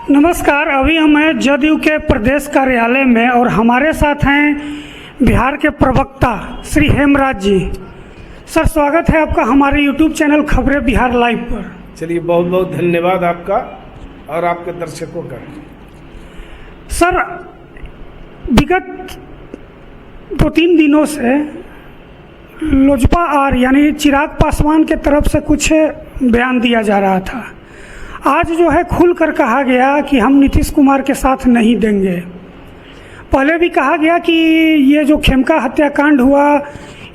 नमस्कार। अभी हम हैं जदयू के प्रदेश कार्यालय में और हमारे साथ हैं बिहार के प्रवक्ता श्री हेमराज जी। सर, स्वागत है आपका हमारे यूट्यूब चैनल खबरें बिहार लाइव पर। चलिए, बहुत बहुत धन्यवाद आपका और आपके दर्शकों का। सर, विगत 2-3 दिनों से लोजपा आर यानी चिराग पासवान के तरफ से कुछ बयान दिया जा रहा था। आज जो है खुलकर कहा गया कि हम नीतीश कुमार के साथ नहीं देंगे। पहले भी कहा गया कि ये जो खेमका हत्याकांड हुआ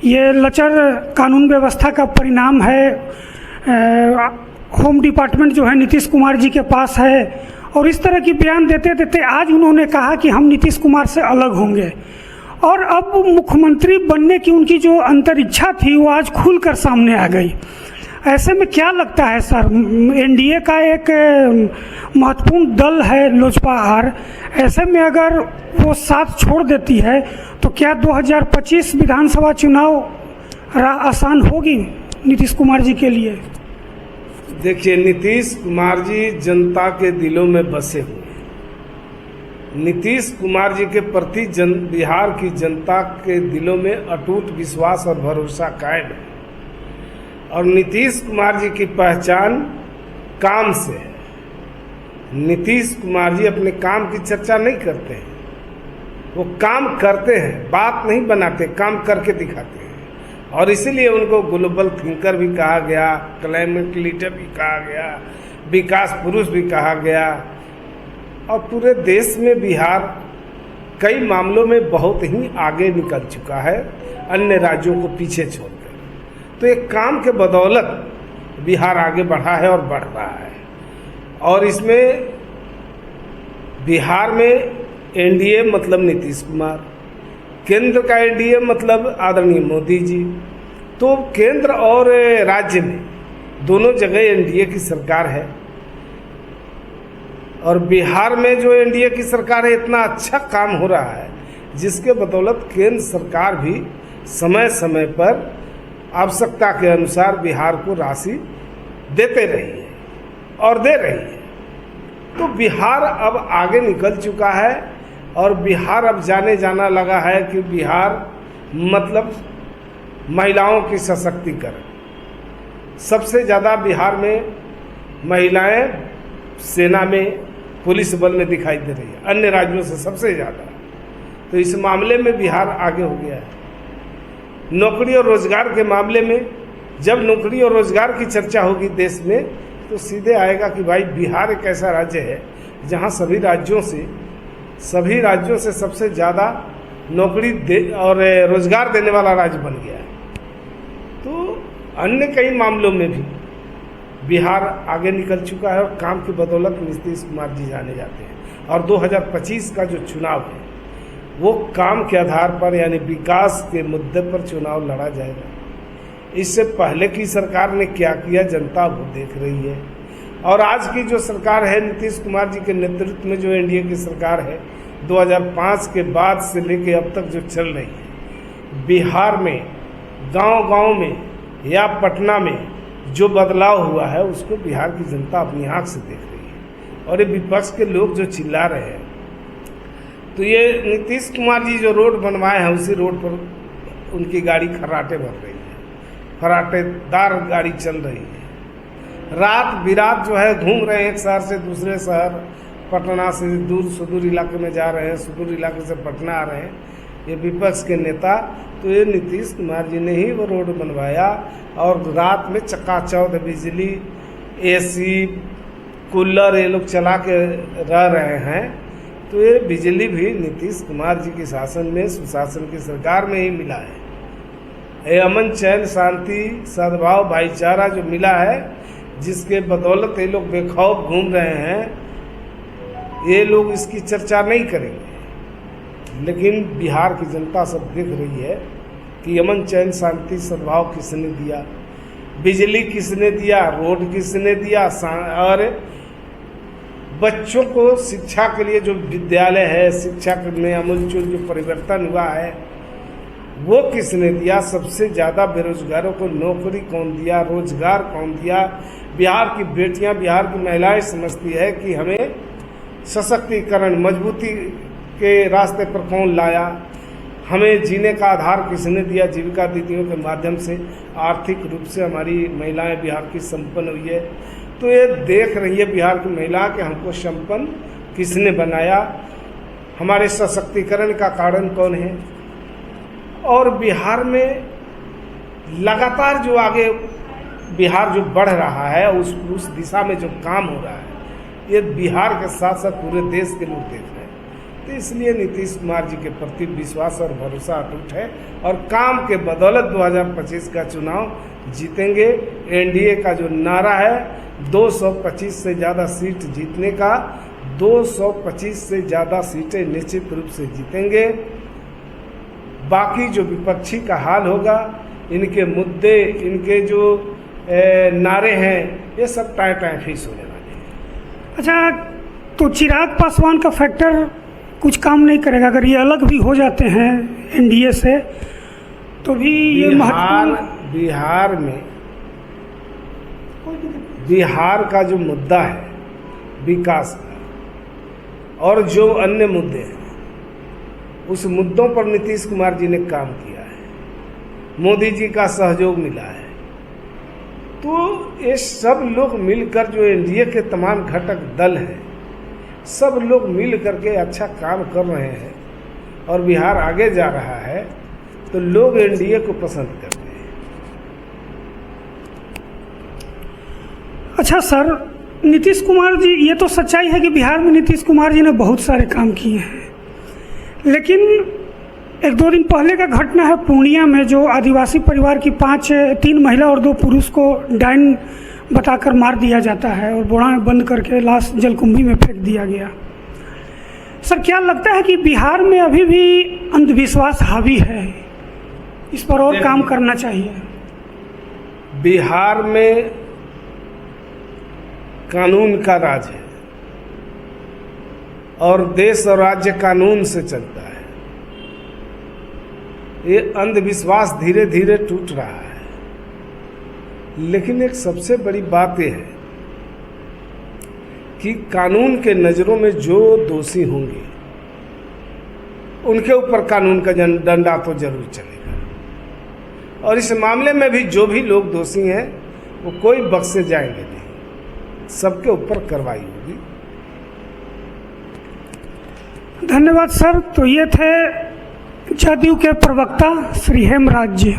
ये लचर कानून व्यवस्था का परिणाम है। होम डिपार्टमेंट जो है नीतीश कुमार जी के पास है और इस तरह की बयान देते देते आज उन्होंने कहा कि हम नीतीश कुमार से अलग होंगे और अब मुख्यमंत्री बनने की उनकी जो अंतरिच्छा थी वो आज खुलकर सामने आ गई। ऐसे में क्या लगता है सर, एनडीए का एक महत्वपूर्ण दल है लोजपा आर, ऐसे में अगर वो साथ छोड़ देती है तो क्या 2025 विधानसभा चुनाव आसान होगी नीतीश कुमार जी के लिए? देखिए, नीतीश कुमार जी जनता के दिलों में बसे हुए हैं। नीतीश कुमार जी के प्रति बिहार की जनता के दिलों में अटूट विश्वास और भरोसा कायम है और नीतीश कुमार जी की पहचान काम से है। नीतीश कुमार जी अपने काम की चर्चा नहीं करते हैं, वो काम करते हैं, बात नहीं बनाते, काम करके दिखाते हैं और इसीलिए उनको ग्लोबल थिंकर भी कहा गया, क्लाइमेट लीडर भी कहा गया, विकास पुरुष भी कहा गया और पूरे देश में बिहार कई मामलों में बहुत ही आगे निकल चुका है, अन्य राज्यों को पीछे छोड़कर। तो एक काम के बदौलत बिहार आगे बढ़ा है और बढ़ रहा है और इसमें बिहार में एनडीए मतलब नीतीश कुमार, केंद्र का एनडीए मतलब आदरणीय मोदी जी। तो केंद्र और राज्य में दोनों जगह एनडीए की सरकार है और बिहार में जो एनडीए की सरकार है इतना अच्छा काम हो रहा है जिसके बदौलत केंद्र सरकार भी समय समय पर आवश्यकता के अनुसार बिहार को राशि देते रही है और दे रही है। तो बिहार अब आगे निकल चुका है और बिहार अब जाने जाना लगा है कि बिहार मतलब महिलाओं की सशक्तिकरण। सबसे ज़्यादा बिहार में महिलाएं सेना में, पुलिस बल में दिखाई दे रही है, अन्य राज्यों से सबसे ज़्यादा। तो इस मामले में बिहार आगे हो गया है। नौकरी और रोजगार के मामले में जब नौकरी और रोजगार की चर्चा होगी देश में तो सीधे आएगा कि भाई बिहार एक ऐसा राज्य है जहां सभी राज्यों से सबसे ज़्यादा नौकरी और रोजगार देने वाला राज्य बन गया है। तो अन्य कई मामलों में भी बिहार आगे निकल चुका है और काम की बदौलत नीतीश कुमार जी जाने जाते हैं। और 2025 का जो चुनाव है वो काम के आधार पर यानी विकास के मुद्दे पर चुनाव लड़ा जाएगा। इससे पहले की सरकार ने क्या किया जनता वो देख रही है और आज की जो सरकार है नीतीश कुमार जी के नेतृत्व में जो एनडीए की सरकार है 2005 के बाद से लेके अब तक जो चल रही है, बिहार में गांव-गांव में या पटना में जो बदलाव हुआ है उसको बिहार की जनता अपनी आँख से देख रही है। और ये विपक्ष के लोग जो चिल्ला रहे हैं तो ये नीतीश कुमार जी जो रोड बनवाए हैं उसी रोड पर उनकी गाड़ी खर्राटे भर रही है, खर्राटेदार गाड़ी चल रही है। रात बिरात जो है घूम रहे हैं, एक शहर से दूसरे शहर, पटना से दूर सुदूर इलाके में जा रहे हैं, सुदूर इलाके से पटना आ रहे हैं ये विपक्ष के नेता। तो ये नीतीश कुमार जी ने ही वो रोड बनवाया और रात में चकाचौंध बिजली, एसी, कूलर ये लोग चला के रह रहे हैं। तो ये बिजली भी नीतीश कुमार जी के शासन में, सुशासन की सरकार में ही मिला है। ये अमन, चैन, शांति, सद्भाव, भाईचारा जो मिला है जिसके बदौलत ये लोग बेखौफ घूम रहे हैं, ये लोग इसकी चर्चा नहीं करेंगे। लेकिन बिहार की जनता सब देख रही है कि अमन, चैन, शांति, सद्भाव किसने दिया, बिजली किसने दिया, रोड किसने दिया और बच्चों को शिक्षा के लिए जो विद्यालय है, शिक्षा में अमूलचूल जो परिवर्तन हुआ है वो किसने दिया। सबसे ज़्यादा बेरोजगारों को नौकरी कौन दिया, रोजगार कौन दिया। बिहार की बेटियां, बिहार की महिलाएं समझती है कि हमें सशक्तिकरण, मजबूती के रास्ते पर कौन लाया, हमें जीने का आधार किसने दिया, जीविका दीदियों के माध्यम से आर्थिक रूप से हमारी महिलाएं बिहार की संपन्न हुई है। तो ये देख रही है बिहार की महिला कि हमको संपन्न किसने बनाया, हमारे सशक्तिकरण का कारण कौन है। और बिहार में लगातार जो आगे बिहार जो बढ़ रहा है, उस दिशा में जो काम हो रहा है, ये बिहार के साथ साथ पूरे देश के लोग देख रहे हैं। तो इसलिए नीतीश कुमार जी के प्रति विश्वास और भरोसा अटूट है और काम के बदौलत 2025 का चुनाव जीतेंगे। एनडीए का जो नारा है 225 से ज़्यादा सीट जीतने का, 225 से ज़्यादा सीटें निश्चित रूप से जीतेंगे। बाकी जो विपक्षी का हाल होगा, इनके मुद्दे, इनके जो नारे हैं, ये सब टाइम फीस होने वाले हैं। अच्छा, तो चिराग पासवान का फैक्टर कुछ काम नहीं करेगा अगर ये अलग भी हो जाते हैं एनडीए से, तो भी ये बिहार में बिहार का जो मुद्दा है विकास का और जो अन्य मुद्दे हैं, उस मुद्दों पर नीतीश कुमार जी ने काम किया है, मोदी जी का सहयोग मिला है। तो ये सब लोग मिलकर, जो एनडीए के तमाम घटक दल हैं, सब लोग मिल करके अच्छा काम कर रहे हैं और बिहार आगे जा रहा है, तो लोग एनडीए को पसंद करते हैं। अच्छा सर, नीतीश कुमार जी, ये तो सच्चाई है कि बिहार में नीतीश कुमार जी ने बहुत सारे काम किए हैं, लेकिन 1-2 दिन पहले का घटना है पूर्णिया में, जो आदिवासी परिवार की 3 महिला और 2 पुरुष को डायन बताकर मार दिया जाता है और बोरा में बंद करके लाश जलकुंभी में फेंक दिया गया। सर, क्या लगता है कि बिहार में अभी भी अंधविश्वास हावी है, इस पर और काम करना चाहिए? बिहार में कानून का राज है और देश और राज्य कानून से चलता है। ये अंधविश्वास धीरे धीरे टूट रहा है, लेकिन एक सबसे बड़ी बात यह है कि कानून के नजरों में जो दोषी होंगे उनके ऊपर कानून का डंडा तो जरूर चलेगा। और इस मामले में भी जो भी लोग दोषी हैं वो कोई बख्शे जाएंगे नहीं, सबके ऊपर कार्रवाई होगी। धन्यवाद सर। तो ये थे जदयू के प्रवक्ता श्री हेमराज जी।